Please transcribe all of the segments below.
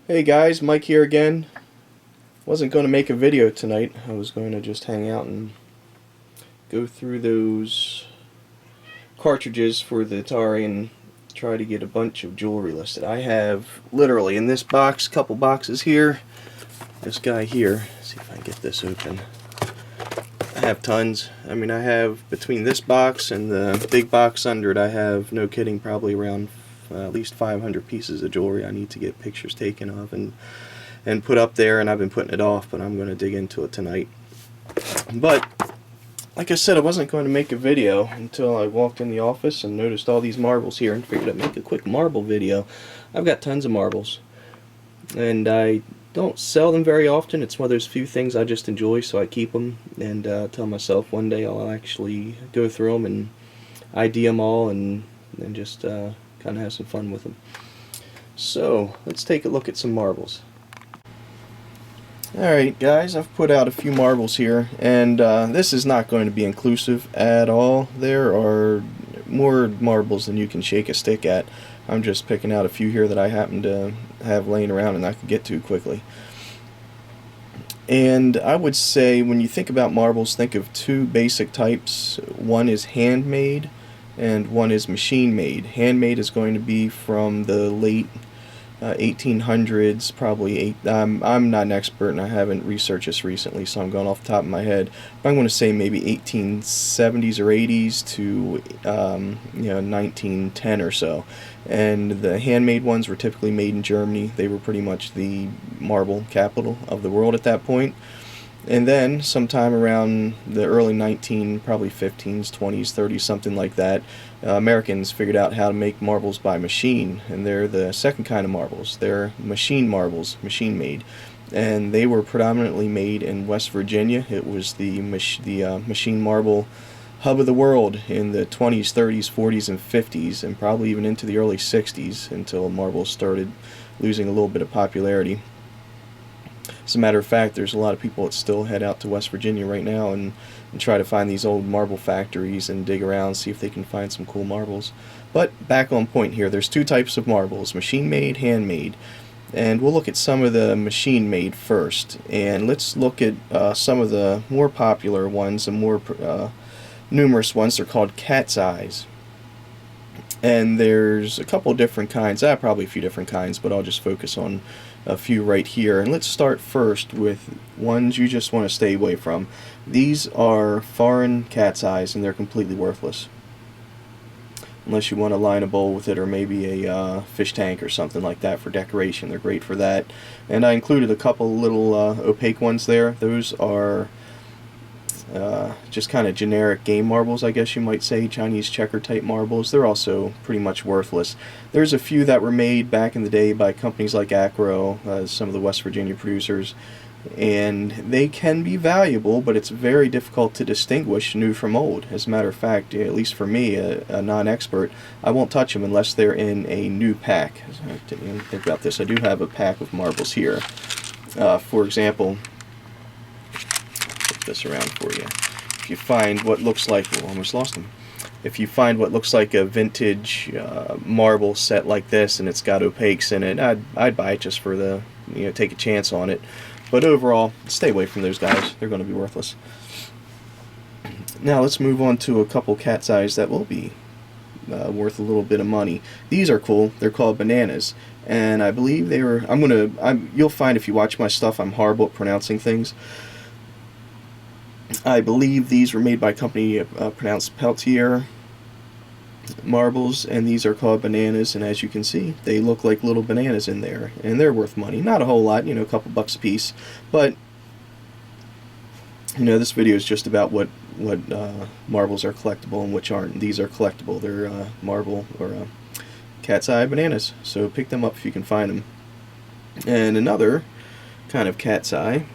Hey guys, Mike here again. Wasn't going to make a video tonight. I was going to just hang out and go through those cartridges for the Atari and try to get a bunch of jewelry listed. I have literally in this box, couple boxes here, this guy here, let's see if I can get this open. I have tons. I mean, I have between this box and the big box under it, I have, no kidding, probably around at least 500 pieces of jewelry I need to get pictures taken of and put up there, and I've been putting it off, but I'm going to dig into it tonight. But like I said, I wasn't going to make a video until I walked in the office and noticed all these marbles here and figured I'd make a quick marble video. I've got tons of marbles, and I don't sell them very often. It's one of those few things I just enjoy, so I keep them and tell myself one day I'll actually go through them and ID them all and just kind of have some fun with them. So let's take a look at some marbles. Alright guys, I've put out a few marbles here, and this is not going to be inclusive at all. There are more marbles than you can shake a stick at. I'm just picking out a few here that I happen to have laying around and I can get to quickly. And I would say when you think about marbles, think of two basic types. One is handmade and one is machine made. Handmade is going to be from the late 1800s, probably. I'm not an expert and I haven't researched this recently, so I'm going off the top of my head. But I'm going to say maybe 1870s or 80s to 1910 or so. And the handmade ones were typically made in Germany. They were pretty much the marble capital of the world at that point. And then sometime around the early probably 15s, 20s, 30s, something like that, Americans figured out how to make marbles by machine, and they're the second kind of marbles. They're machine marbles, machine made, and they were predominantly made in West Virginia. It was the machine marble hub of the world in the 20s, 30s, 40s, and 50s, and probably even into the early 60s until marbles started losing a little bit of popularity. As a matter of fact, there's a lot of people that still head out to West Virginia right now and try to find these old marble factories and dig around, see if they can find some cool marbles. But back on point here, there's two types of marbles, machine-made, handmade. And we'll look at some of the machine-made first. And let's look at some of the more popular ones, the more numerous ones. They're called Catseyes. And there's a couple different kinds, probably a few different kinds, but I'll just focus on a few right here. And let's start first with ones you just want to stay away from. These are foreign Catseyes, and they're completely worthless. Unless you want to line a bowl with it, or maybe a fish tank or something like that for decoration. They're great for that. And I included a couple little opaque ones there. Those are just kind of generic game marbles, I guess you might say, Chinese checker type marbles. They're also pretty much worthless. There's a few that were made back in the day by companies like Akro, some of the West Virginia producers, and they can be valuable, but it's very difficult to distinguish new from old. As a matter of fact, at least for me, a non-expert, I won't touch them unless they're in a new pack. I didn't even think about this. I do have a pack of marbles here. For example, this around for you. If you find what looks like, oh, almost lost them. If you find what looks like a vintage marble set like this and it's got opaques in it, I'd buy it just for the, take a chance on it. But overall, stay away from those guys. They're going to be worthless. Now let's move on to a couple Catseyes that will be worth a little bit of money. These are cool. They're called bananas, and I believe they were. You'll find if you watch my stuff, I'm horrible at pronouncing things. I believe these were made by a company pronounced Peltier marbles, and these are called bananas, and as you can see, they look like little bananas in there, and they're worth money. Not a whole lot, a couple bucks a piece, but this video is just about what marbles are collectible and which aren't. These are collectible. They're marble or cat's eye bananas, so pick them up if you can find them. And another kind of cat's eye,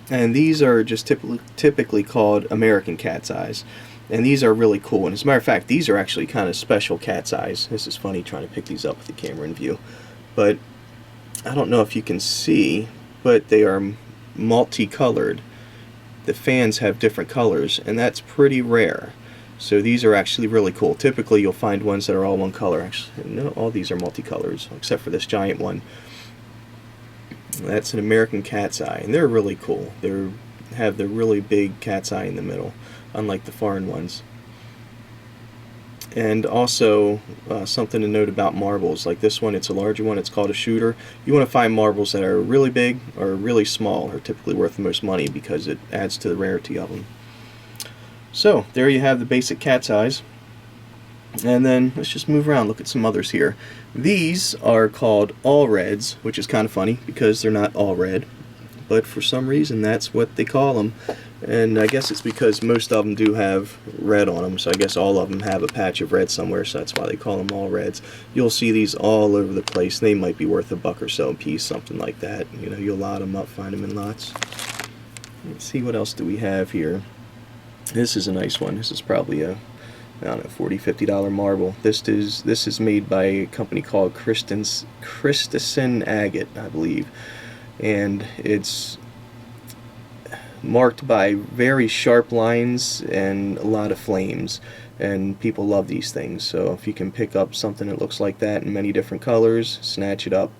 and these are just typically called American Catseyes, and these are really cool. And as a matter of fact, these are actually kind of special Catseyes. This is funny trying to pick these up with the camera in view, but I don't know if you can see, but they are multicolored. The fans have different colors, and that's pretty rare. So these are actually really cool. Typically you'll find ones that are all one color. Actually, no, all these are multicolors except for this giant one. That's an American cat's eye, and they're really cool. They have the really big cat's eye in the middle, unlike the foreign ones. And also, something to note about marbles, like this one, it's a larger one, it's called a shooter. You want to find marbles that are really big or really small are typically worth the most money because it adds to the rarity of them. So, there you have the basic cat's eyes. And then, let's just move around, look at some others here. These are called all reds, which is kind of funny because they're not all red. But for some reason, that's what they call them. And I guess it's because most of them do have red on them, so I guess all of them have a patch of red somewhere, so that's why they call them all reds. You'll see these all over the place. They might be worth $1 or so a piece, something like that. You know, you'll lot them up, find them in lots. Let's see, what else do we have here. This is a nice one. This is probably a, I don't know, $40, $50 marble. This is made by a company called Christiansen Agate, I believe. And it's marked by very sharp lines and a lot of flames, and people love these things. So if you can pick up something that looks like that in many different colors, snatch it up.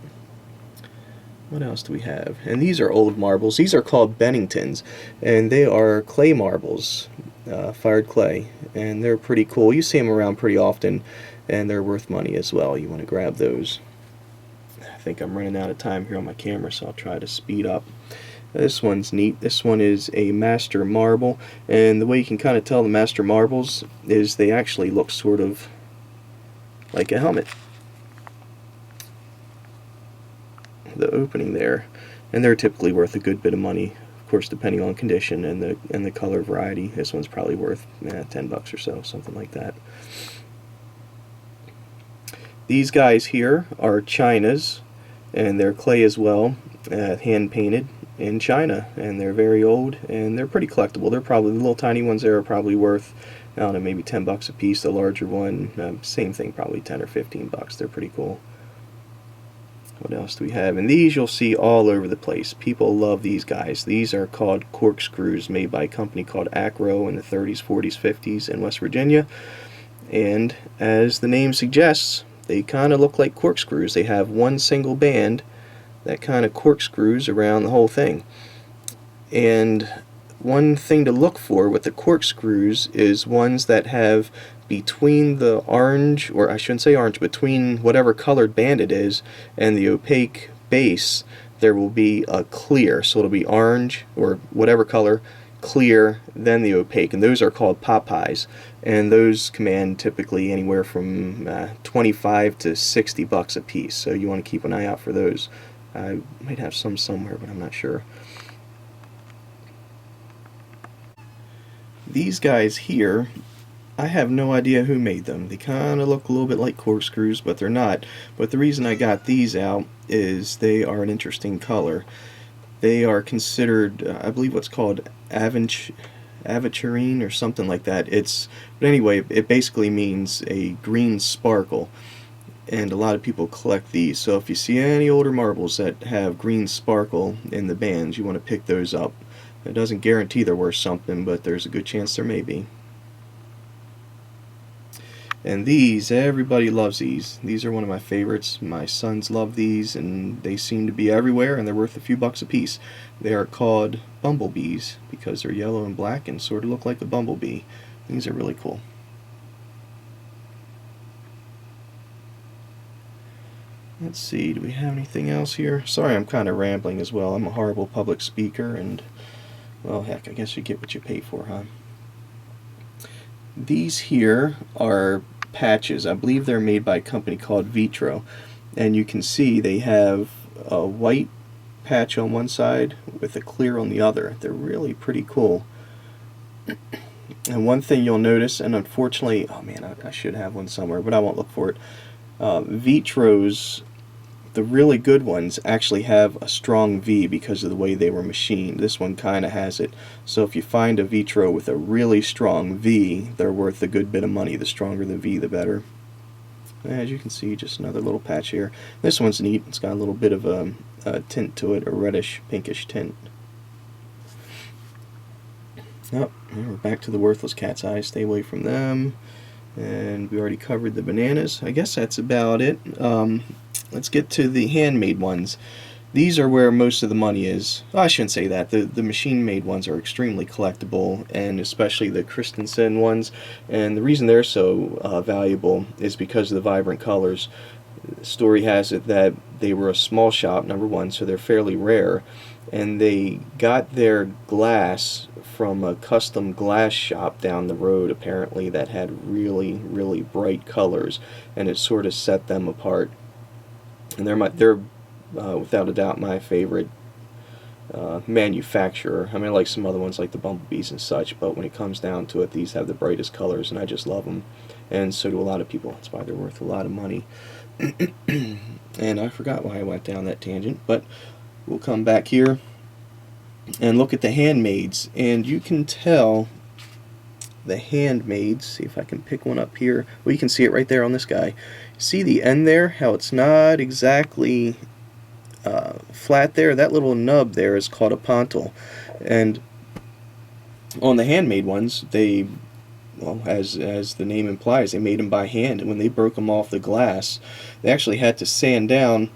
What else do we have? And these are old marbles. These are called Beningtons, and they are clay marbles, fired clay, and they're pretty cool. You see them around pretty often, and they're worth money as well. You want to grab those. I think I'm running out of time here on my camera, so I'll try to speed up. This one's neat. This one is a master marble, and the way you can kind of tell the master marbles is they actually look sort of like a helmet. The opening there, and they're typically worth a good bit of money, of course, depending on condition and the color variety. This one's probably worth $10 or so, something like that. These guys here are China's, and they're clay as well, hand painted in China, and they're very old, and they're pretty collectible. They're probably, the little tiny ones there are probably worth, I don't know, maybe $10 a piece. The larger one, same thing, probably 10 or $15. They're pretty cool. What else do we have? And these you'll see all over the place. People love these guys. These are called cork screws, made by a company called Akro in the 30s, 40s, 50s in West Virginia. And as the name suggests, they kind of look like corkscrews. They have one single band that kind of corkscrews around the whole thing. And one thing to look for with the corkscrews is ones that have between the orange, or I shouldn't say orange, between whatever colored band it is and the opaque base, there will be a clear. So it'll be orange or whatever color, clear, then the opaque, and those are called Popeyes, and those command typically anywhere from $25 to $60 a piece. So you want to keep an eye out for those. I might have some somewhere, but I'm not sure. These guys here, I have no idea who made them. They kind of look a little bit like corkscrews, but they're not. But the reason I got these out is they are an interesting color. They are considered, I believe, what's called aventurine or something like that. But anyway, it basically means a green sparkle. And a lot of people collect these. So if you see any older marbles that have green sparkle in the bands, you want to pick those up. It doesn't guarantee they're worth something, but there's a good chance there may be. And these, everybody loves these. These are one of my favorites. My sons love these, and they seem to be everywhere, and they're worth a few bucks a piece. They are called Bumble Bees because they're yellow and black and sort of look like a bumblebee. These are really cool. Let's see, do we have anything else here? Sorry, I'm kind of rambling as well. I'm a horrible public speaker, and, well, heck, I guess you get what you pay for, huh? These here are patches. I believe they're made by a company called Vitro, and you can see they have a white patch on one side with a clear on the other. They're really pretty cool. And one thing you'll notice, and unfortunately, oh man, I should have one somewhere, but I won't look for it. Vitro's, the really good ones, actually have a strong V because of the way they were machined. This one kind of has it. So if you find a Vitro with a really strong V, they're worth a good bit of money. The stronger the V, the better. As you can see, just another little patch here. This one's neat. It's got a little bit of a tint to it, a reddish, pinkish tint. Oh, we're back to the worthless cat's eyes. Stay away from them. And we already covered the bananas. I guess that's about it. Let's get to the handmade ones. these are where most of the money is. Oh, I shouldn't say that. The machine-made ones are extremely collectible, and especially the Christiansen ones. And the reason they're so valuable is because of the vibrant colors. The story has it that they were a small shop, number one, so they're fairly rare. And they got their glass from a custom glass shop down the road, apparently, that had really, really bright colors, and it sort of set them apart. And they're without a doubt my favorite manufacturer. I mean, I like some other ones like the Bumble Bees and such, but when it comes down to it, these have the brightest colors, and I just love them. And so do a lot of people. That's why they're worth a lot of money. And I forgot why I went down that tangent, but we'll come back here and look at the handmaids. And you can tell the handmaids, see if I can pick one up here. Well, you can see it right there on this guy. See the end there, how it's not exactly flat there? That little nub there is called a pontil. And on the handmade ones, they, well, as the name implies, they made them by hand. And when they broke them off the glass, they actually had to sand down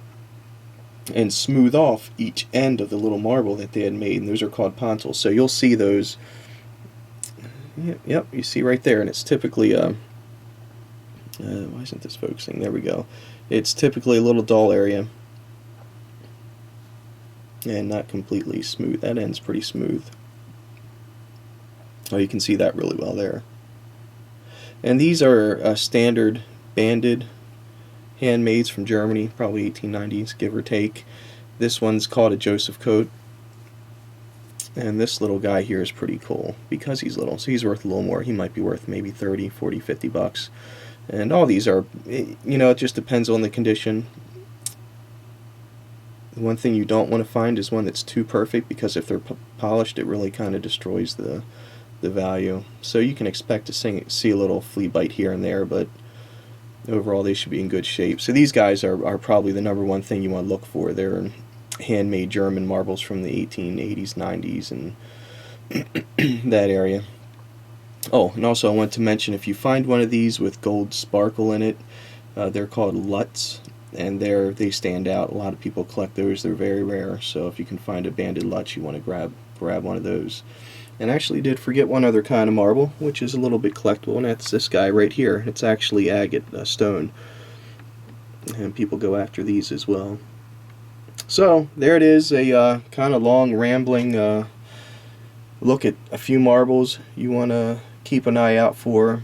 and smooth off each end of the little marble that they had made. And those are called pontils. So you'll see those. Yep, you see right there. And it's typically why isn't this focusing? There we go. It's typically a little dull area and not completely smooth. That end's pretty smooth. Oh, you can see that really well there. And these are standard banded handmaids from Germany, probably 1890s, give or take. This one's called a Joseph coat. And this little guy here is pretty cool because he's little, so he's worth a little more. He might be worth maybe 30, 40, 50 bucks. And all these are, you know, it just depends on the condition. The one thing you don't want to find is one that's too perfect, because if they're polished, it really kind of destroys the value. So you can expect to see a little flea bite here and there, but overall they should be in good shape. So these guys are probably the number one thing you want to look for. They're handmade German marbles from the 1880s, 90s, and that area. Oh, and also I want to mention, if you find one of these with gold sparkle in it, they're called Lutz, and they stand out. A lot of people collect those. They're very rare. So if you can find a banded Lutz, you want to grab one of those. And I actually did forget one other kind of marble, which is a little bit collectible, and that's this guy right here. It's actually agate stone, and people go after these as well. So there it is, a kind of long, rambling look at a few marbles you want to keep an eye out for.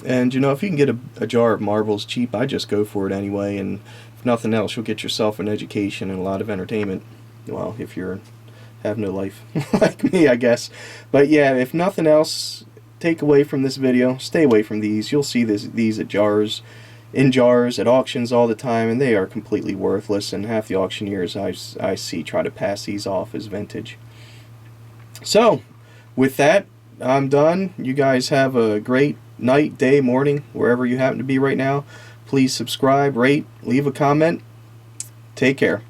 And you know, if you can get a jar of marbles cheap, I just go for it anyway. And if nothing else, you'll get yourself an education and a lot of entertainment. Well, if you have no life like me, I guess. But yeah, if nothing else, take away from this video, stay away from these. You'll see these at in jars at auctions all the time, and they are completely worthless. And half the auctioneers I see try to pass these off as vintage. So, with that, I'm done. You guys have a great night, day, morning, wherever you happen to be right now. Please subscribe, rate, leave a comment. Take care.